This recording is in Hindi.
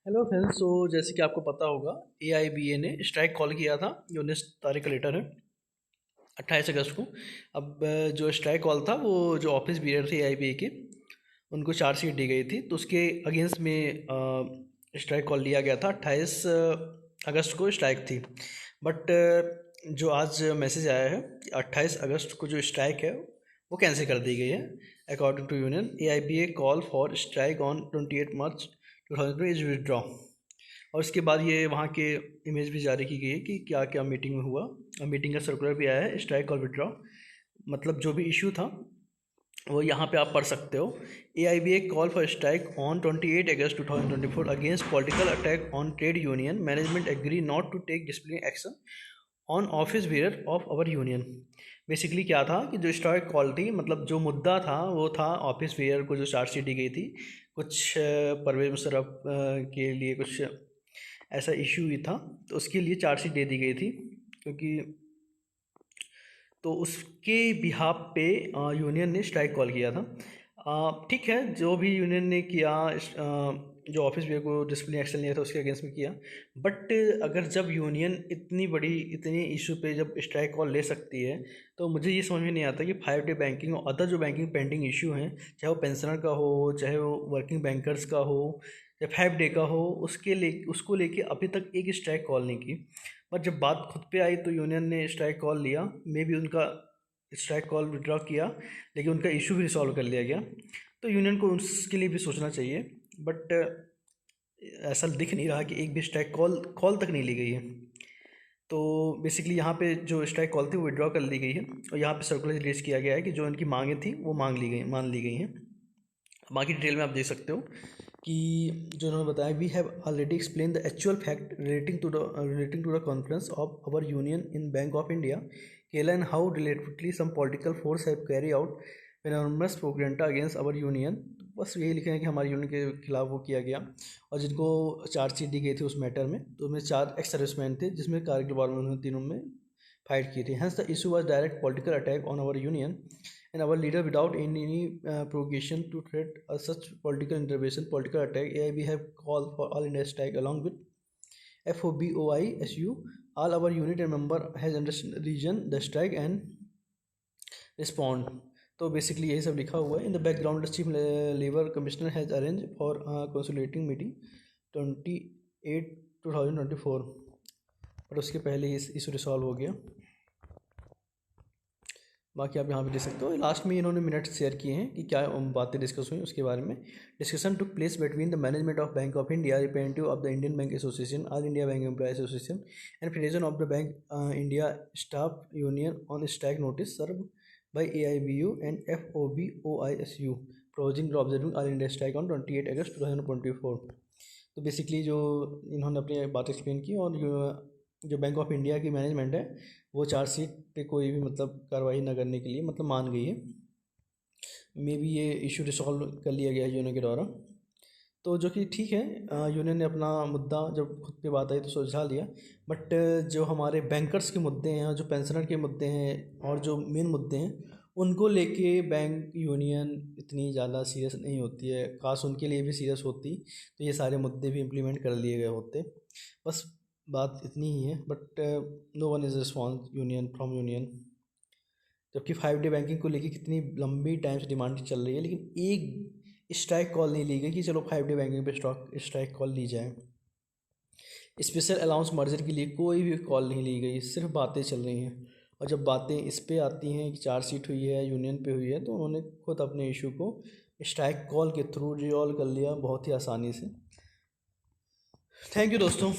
Hello friends. सो जैसे कि आपको पता होगा, AIBA ने स्ट्राइक कॉल किया था। जो 19 तारीख का लेटर है, 28 अगस्त को। अब जो स्ट्राइक कॉल था, वो जो ऑफिस बियर थे AIBA के, उनको चार्जशीट दी गई थी। तो उसके अगेंस्ट में स्ट्राइक कॉल लिया गया था। 28 अगस्त को स्ट्राइक थी। बट जो आज मैसेज आया है कि 28 अगस्त को जो स्ट्राइक है वो कैंसिल कर दी गई है। According to union, AIBA call for strike on 28 March 2020 is withdraw. और उसके बाद ये वहाँ के इमेज भी जारी की गई है कि क्या क्या मीटिंग में हुआ। और मीटिंग का सर्कुलर भी आया है, स्ट्राइक और विड्रॉ। मतलब जो भी इशू था वो यहाँ पे आप पढ़ सकते हो। AIBA call for strike on 28 August 2024 against political attack on trade union management agree not to take disciplinary action on office bearer of our union. Basically क्या था कि जो स्ट्राइक कॉल थी, मतलब जो मुद्दा था वो था ऑफिस वेयर को जो चार्जशीट दी गई थी। कुछ परवेज मुशर्रफ के लिए कुछ ऐसा इशू ही था, तो उसके लिए चार्जशीट दे दी गई थी। क्योंकि तो उसके बिहाफ पे यूनियन ने स्ट्राइक कॉल किया था। ठीक है, जो भी यूनियन ने किया, जो ऑफिस वेयर को डिसिप्लिन एक्शन लिया था उसके अगेंस्ट में किया। बट अगर जब यूनियन इतनी बड़ी इतनी इशू पे जब स्ट्राइक कॉल ले सकती है, तो मुझे ये समझ में नहीं आता कि 5 डे बैंकिंग और अदर जो बैंकिंग पेंडिंग इशू हैं, चाहे वो पेंशनर का हो, चाहे वो वर्किंग बैंकर्स का हो, या 5 डे का हो, उसको लेके अभी तक एक स्ट्राइक कॉल नहीं की। पर जब बात खुद पे आई तो यूनियन ने स्ट्राइक कॉल लिया। मे बी उनका स्ट्राइक कॉल विड्रॉ किया, लेकिन उनका इशू भी रिसॉल्व कर लिया गया। तो यूनियन को उसके लिए भी सोचना चाहिए। बट ऐसा दिख नहीं रहा कि एक भी स्ट्राइक कॉल तक नहीं ली गई है। तो बेसिकली यहाँ पे जो स्ट्राइक कॉल थी वो विड्रॉ कर ली गई है, और यहाँ पे सर्कुलर रिलीज किया गया है कि जो इनकी मांगें थी वो मान ली गई हैं। बाकी डिटेल में आप देख सकते हो कि जो उन्होंने बताया, we have already explain the actual fact relating to the conference of our union in Bank of India Kerala and how relatedly some political force have carry out enormous propaganda against our union. बस यही लिखे हैं कि हमारी यूनियन के खिलाफ वो किया गया। और जिनको चार्जशीट दी गई थी उस मैटर में, तो उसमें 4 एक्स सर्विसमैन थे, जिसमें कारगिल वार में उन्होंने तीनों में फाइट की थी। Hence the issue was direct political attack on our union and our leader without any provocation to threat such political attack. AIB have called for all India strike along with FOBOISU. All our unit and member has understood region the strike and respond. तो बेसिकली यही सब लिखा हुआ है। In the background chief labour commissioner has arrange for consolidating meeting 28/2024। पर उसके पहले ही इशू रिसॉल्व हो गया। बाकी आप यहाँ पे देख सकते हो, लास्ट में इन्होंने मिनट्स शेयर किए हैं कि क्या बातें डिस्कस हुई उसके बारे में। Discussion took place between the management of Bank of India, representative of the Indian Bank Association, All India Bank Employ Association and Federation of the Bank India Staff Union on strike notice serve by AIBU and FOBOISU proposing observing all India strike on 28 August 2024। तो बेसिकली जो इन्होंने अपनी बात एक्सप्लेन की, और जो बैंक ऑफ इंडिया की मैनेजमेंट है वो चार्जशीट पे कोई भी मतलब कार्रवाई न करने के लिए मतलब मान गई है। मे बी ये इशू रिसॉल्व कर लिया गया है यूनियन के द्वारा। तो जो कि ठीक है, यूनियन ने अपना मुद्दा जब खुद पे बात आई तो सुलझा लिया। बट जो हमारे बैंकर्स के मुद्दे हैं और जो पेंशनर के मुद्दे हैं और जो मेन मुद्दे हैं, उनको लेके बैंक यूनियन इतनी ज़्यादा सीरियस नहीं होती है। काश उनके लिए भी सीरियस होती तो ये सारे मुद्दे भी इम्प्लीमेंट कर लिए गए होते। बस बात इतनी ही है। But no one is response union from union. जबकि 5 डे बैंकिंग को लेके कितनी लंबी टाइम से डिमांड चल रही है, लेकिन एक स्ट्राइक कॉल नहीं ली गई कि चलो 5 डे बैंकिंग पे स्ट्राइक कॉल ली जाए। स्पेशल अलाउंस मर्जर के लिए कोई भी कॉल नहीं ली गई, सिर्फ बातें चल रही हैं। और जब बातें इस पे आती हैं कि चार्जशीट हुई है, यूनियन पे हुई है, तो उन्होंने खुद अपने इशू को स्ट्राइक कॉल के थ्रू रिजॉल्व कर लिया बहुत ही आसानी से। थैंक यू दोस्तों।